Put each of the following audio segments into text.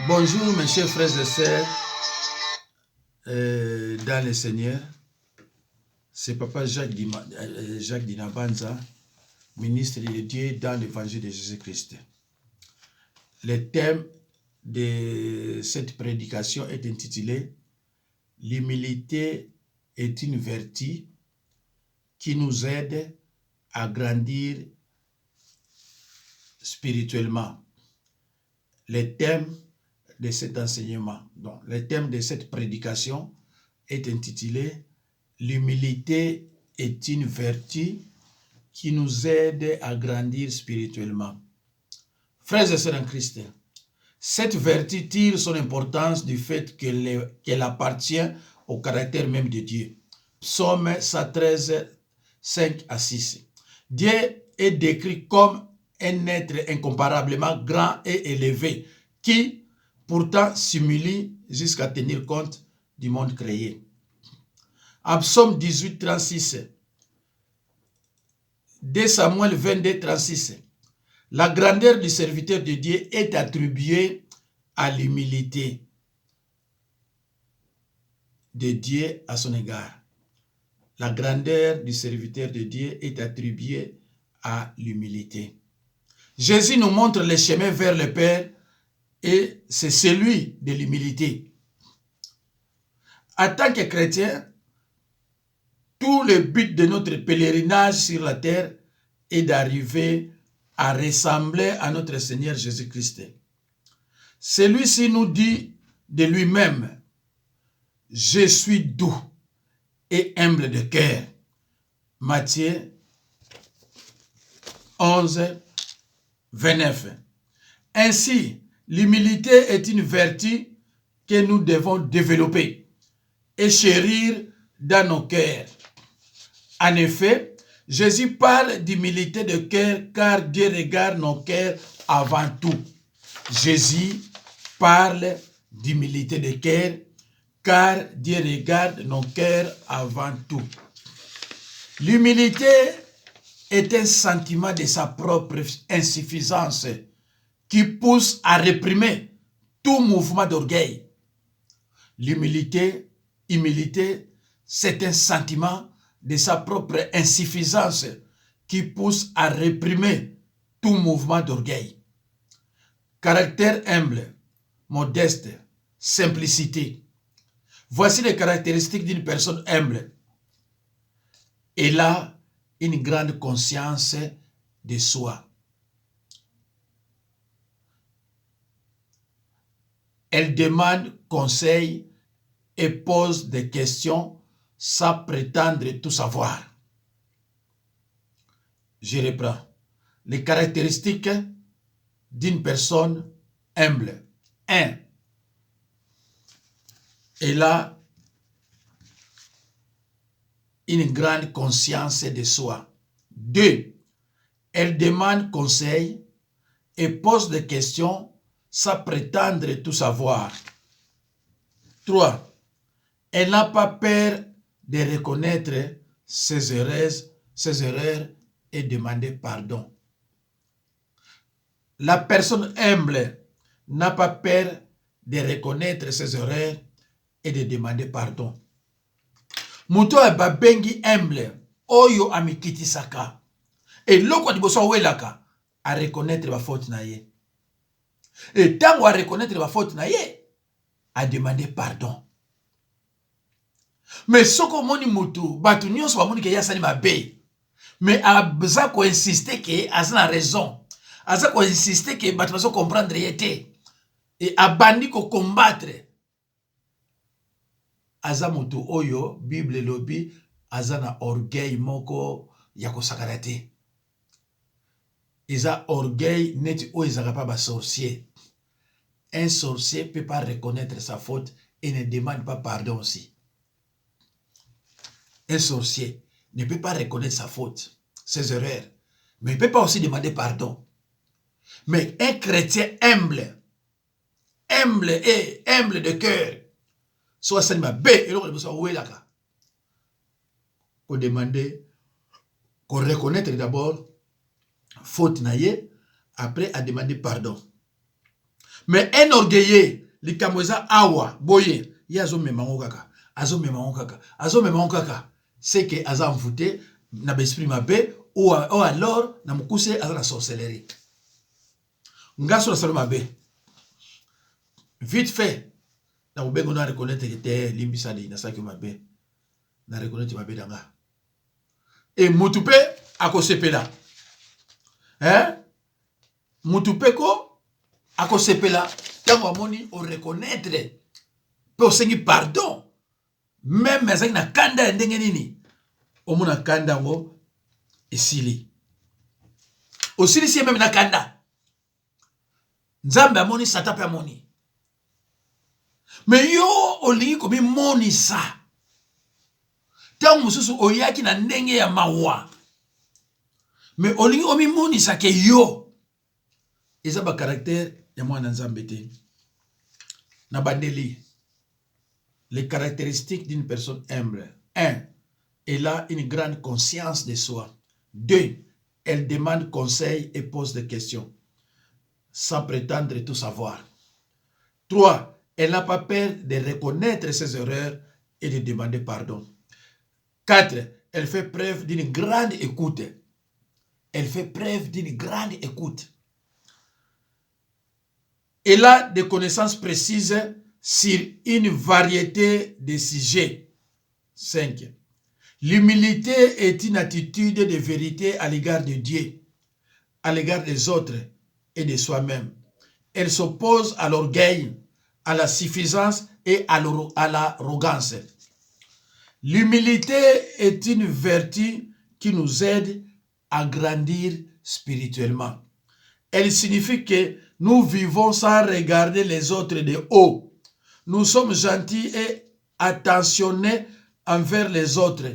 Bonjour mes chers frères et sœurs dans le Seigneur. C'est Papa Jacques Dinabanza, ministre de Dieu dans l'évangile de Jésus-Christ. Le thème de cette prédication est intitulé « L'humilité est une vertu qui nous aide à grandir spirituellement ». Le thème de cet enseignement, donc le thème de cette prédication est intitulé « L'humilité est une vertu qui nous aide à grandir spirituellement ». Frères et sœurs en Christ, cette vertu tire son importance du fait qu'elle appartient au caractère même de Dieu. Psaume 113, 5 à 6. Dieu est décrit comme un être incomparablement grand et élevé qui pourtant s'humilie jusqu'à tenir compte du monde créé. En Psaume 18, 36, 2 Samuel 22, 36, la grandeur du serviteur de Dieu est attribuée à l'humilité de Dieu à son égard. La grandeur du serviteur de Dieu est attribuée à l'humilité. Jésus nous montre le chemin vers le Père et c'est celui de l'humilité. En tant que chrétien, tout le but de notre pèlerinage sur la terre est d'arriver à ressembler à notre Seigneur Jésus-Christ. Celui-ci nous dit de lui-même, « Je suis doux et humble de cœur ». Matthieu 11, 29. Ainsi, l'humilité est une vertu que nous devons développer et chérir dans nos cœurs. En effet, Jésus parle d'humilité de cœur car Dieu regarde nos cœurs avant tout. Jésus parle d'humilité de cœur car Dieu regarde nos cœurs avant tout. L'humilité est un sentiment de sa propre insuffisance qui pousse à réprimer tout mouvement d'orgueil. L'humilité, c'est un sentiment de sa propre insuffisance qui pousse à réprimer tout mouvement d'orgueil. Caractère humble, modeste, simplicité. Voici les caractéristiques d'une personne humble. Elle a une grande conscience de soi. Elle demande conseil et pose des questions sans prétendre tout savoir. Je reprends. Les caractéristiques d'une personne humble. 1. Elle a une grande conscience de soi. 2. Elle demande conseil et pose des questions sans prétendre tout savoir. 3. Elle n'a pas peur de reconnaître ses erreurs et demander pardon. La personne humble n'a pas peur de reconnaître ses erreurs et de demander pardon. Muto babengi humble, oyo amikitisaka. Et loko diboso welaka, à reconnaître ma faute na ye. Et tant à reconnaître ma faute na ye, à demander pardon. Mais soko moni mutu, batu nyonso ba moni ke ya sali mabe. Mais aza ko insister que azana raison. Aza ko insister que batu baso comprendre yete. Et abandi ko combattre. Aza mutu oyo Bible lobi azana orgueil moko ya kosakarate. Isa orgueil neti o izaka pa ba sorcier. Un sorcier peut pas reconnaître sa faute et ne demande pas pardon aussi. Un sorcier ne peut pas reconnaître sa faute, ses erreurs, mais il ne peut pas aussi demander pardon. Mais un chrétien humble et humble de cœur, soit salima B, et l'autre soit ouélaka, pour demander, pour reconnaître d'abord faute naïe, après à demander pardon. Mais un orgueilleux, les kamweza awa, boye, yazo memango kaka, azo memango kaka, azo memango kaka. C'est que aza envoûté, na besprit mabe, ou alors, na mukuse aza la sorcellerie. Ngaso la salut mabe. Vite fait, na ubengo na reconnaître que t'es limbisali, na sa ki mabe. Na reconnaître mabe danga. Et mutupe, ako sepela. Hein? Mutupe ko, ako sepela. Tango amoni, on reconnaître. Pe o sengi pardon. Même ezaki na kanda ndenge nini. Omona kanda ngo esili. Osili si même na kanda. Nzambe amoni satan pe amoni. Mais yo olingi komi moni sa. Tango mususu oyaki na ndenge ya mawa. Mais olingi omi moni sa ke yo. Eza ba caractère ya mwana Nzambe te. Na bandeli. Les caractéristiques d'une personne humble. 1. Elle a une grande conscience de soi. 2. Elle demande conseil et pose des questions, sans prétendre tout savoir. 3. Elle n'a pas peur de reconnaître ses erreurs et de demander pardon. 4. Elle fait preuve d'une grande écoute. Elle fait preuve d'une grande écoute. Elle a des connaissances précises sur une variété de sujets. 5. L'humilité est une attitude de vérité à l'égard de Dieu, à l'égard des autres et de soi-même. Elle s'oppose à l'orgueil, à la suffisance et à l'arrogance. L'humilité est une vertu qui nous aide à grandir spirituellement. Elle signifie que nous vivons sans regarder les autres de haut. Nous sommes gentils et attentionnés envers les autres.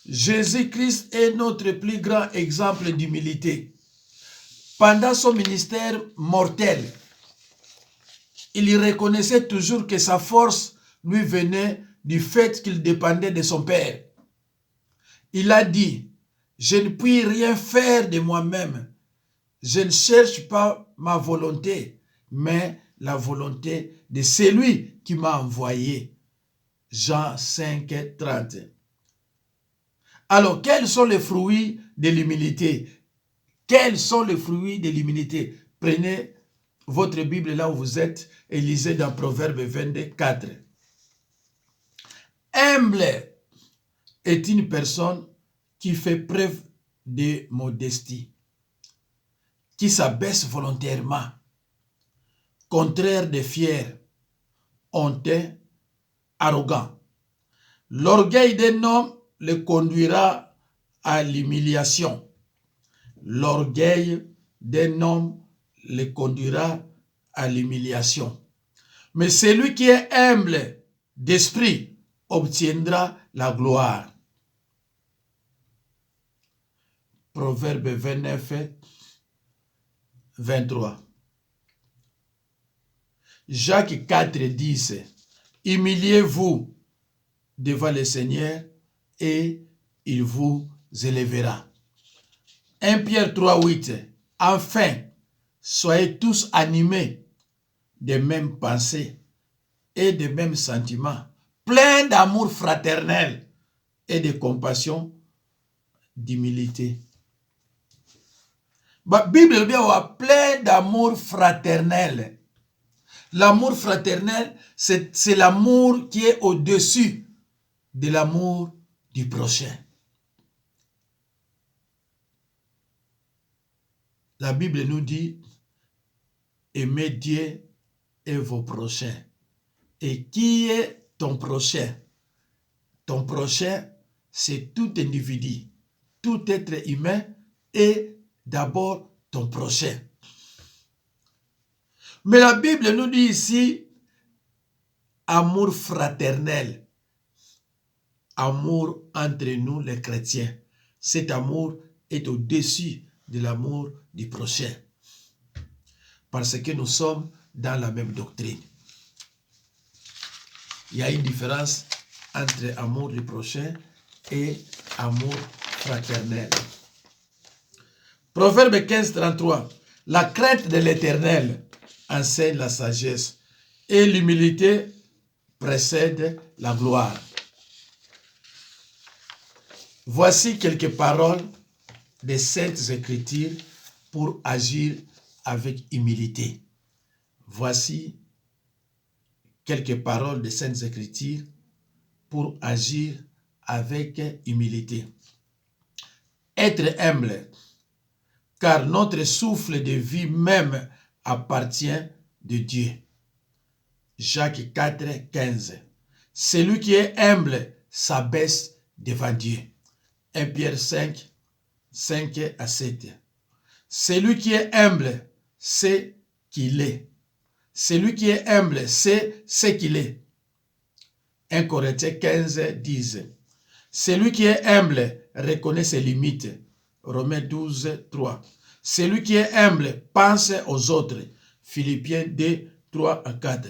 Jésus-Christ est notre plus grand exemple d'humilité. Pendant son ministère mortel, il reconnaissait toujours que sa force lui venait du fait qu'il dépendait de son Père. Il a dit, « Je ne puis rien faire de moi-même. Je ne cherche pas ma volonté, mais la volonté de celui qui m'a envoyé. » Jean 5, 30. Alors, quels sont les fruits de l'humilité? Quels sont les fruits de l'humilité? Prenez votre Bible là où vous êtes et lisez dans Proverbe 24. Humble est une personne qui fait preuve de modestie, qui s'abaisse volontairement, contraire de fier, honteux, arrogant. L'orgueil d'un homme le conduira à l'humiliation. L'orgueil d'un homme le conduira à l'humiliation. Mais celui qui est humble d'esprit obtiendra la gloire. Proverbe 29, 23. Jacques 4, 10. Humiliez-vous devant le Seigneur et il vous élèvera. 1 Pierre 3, 8. Enfin, soyez tous animés des mêmes pensées et des mêmes sentiments, pleins d'amour fraternel et de compassion, d'humilité. La Bible est bien plein d'amour fraternel. L'amour fraternel, c'est l'amour qui est au-dessus de l'amour du prochain. La Bible nous dit, aimez Dieu et vos prochains. Et qui est ton prochain? Ton prochain, c'est tout individu, tout être humain et d'abord ton prochain. Mais la Bible nous dit ici, amour fraternel, amour entre nous les chrétiens. Cet amour est au-dessus de l'amour du prochain. Parce que nous sommes dans la même doctrine. Il y a une différence entre amour du prochain et amour fraternel. Proverbe 15, 33. La crainte de l'Éternel enseigne la sagesse et l'humilité précède la gloire. Voici quelques paroles des Saintes Écritures pour agir avec humilité. Voici quelques paroles des Saintes Écritures pour agir avec humilité. Être humble, car notre souffle de vie même appartient de Dieu. Jacques 4, 15. Celui qui est humble s'abaisse devant Dieu. 1 Pierre 5, 5 à 7. Celui qui est humble sait qu'il est. Celui qui est humble sait ce qu'il est. 1 Corinthiens 15, 10. Celui qui est humble reconnaît ses limites. Romains 12, 3. Celui qui est humble pense aux autres. Philippiens 2, 3 à 4.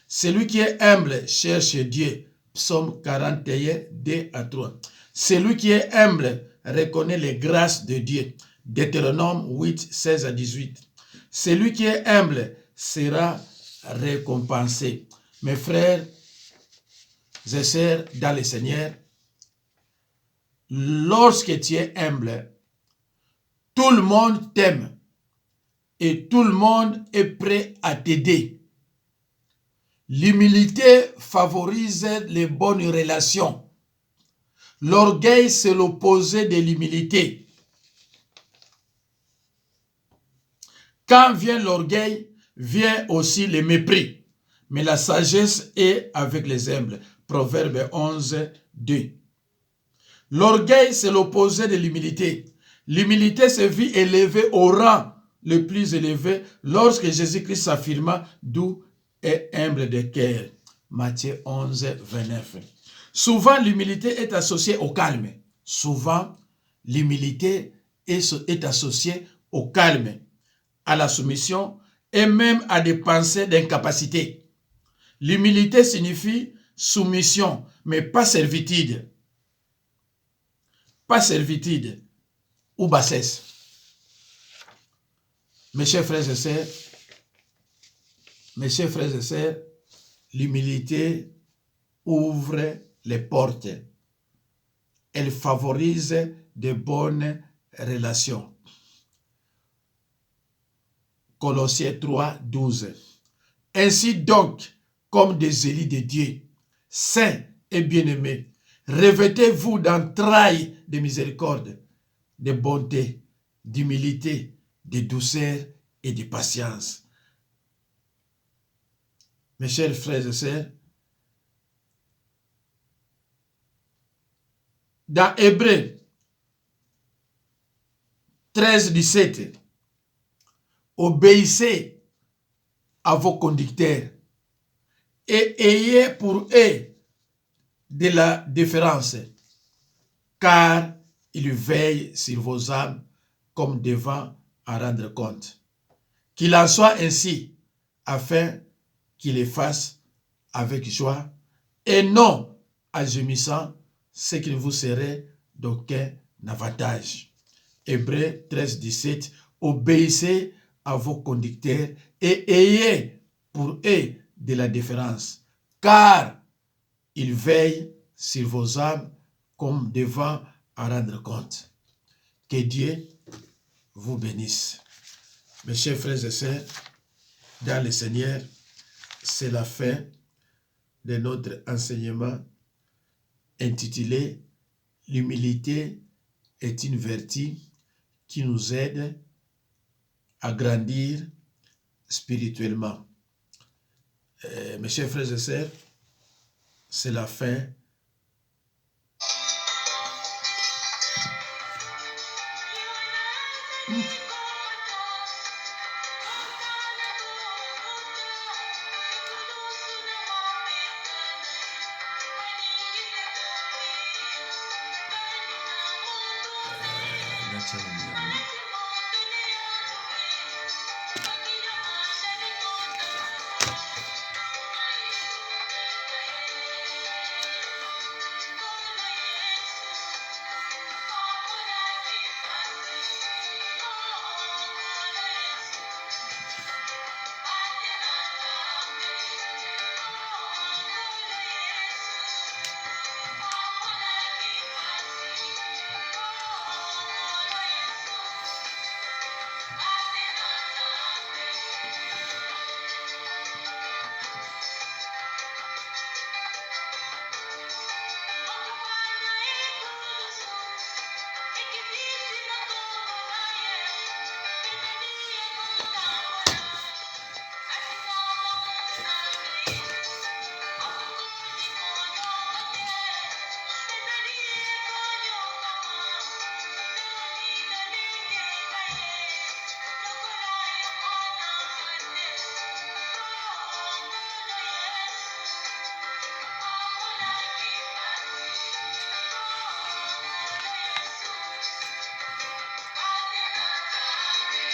Celui qui est humble cherche Dieu. Psaume 41, 2 à 3. Celui qui est humble reconnaît les grâces de Dieu. Deutéronome 8, 16 à 18. Celui qui est humble sera récompensé. Mes frères et sœurs dans le Seigneur, lorsque tu es humble, tout le monde t'aime et tout le monde est prêt à t'aider. L'humilité favorise les bonnes relations. L'orgueil, c'est l'opposé de l'humilité. Quand vient l'orgueil, vient aussi le mépris. Mais la sagesse est avec les humbles. Proverbe 11, 2. L'orgueil, c'est l'opposé de l'humilité. L'humilité se vit élevée au rang le plus élevé lorsque Jésus-Christ s'affirma doux et humble de cœur. Matthieu 11, 29. Souvent, l'humilité est associée au calme. Souvent, l'humilité est associée au calme, à la soumission et même à des pensées d'incapacité. L'humilité signifie soumission, mais pas servitude. Pas servitude ou bassesse. Mes chers frères et sœurs, l'humilité ouvre les portes. Elle favorise de bonnes relations. Colossiens 3, 12. Ainsi donc, comme des élus de Dieu, saints et bien-aimés, revêtez-vous d'entrailles de miséricorde, de bonté, d'humilité, de douceur et de patience. Mes chers frères et sœurs, dans Hébreux 13, 17, obéissez à vos conducteurs et ayez pour eux de la déférence, car ils veillent sur vos âmes comme devant à rendre compte. Qu'il en soit ainsi, afin qu'il les fasse avec joie et non en gémissant, ce qui ne vous serait d'aucun avantage. Hébreux 13, 17, obéissez à vos conducteurs et ayez pour eux de la déférence, car ils veillent sur vos âmes comme devant à rendre compte. Que Dieu vous bénisse. Mes chers frères et sœurs, dans le Seigneur, c'est la fin de notre enseignement intitulé « L'humilité est une vertu qui nous aide à grandir spirituellement ». Mes chers frères et sœurs, c'est la fin.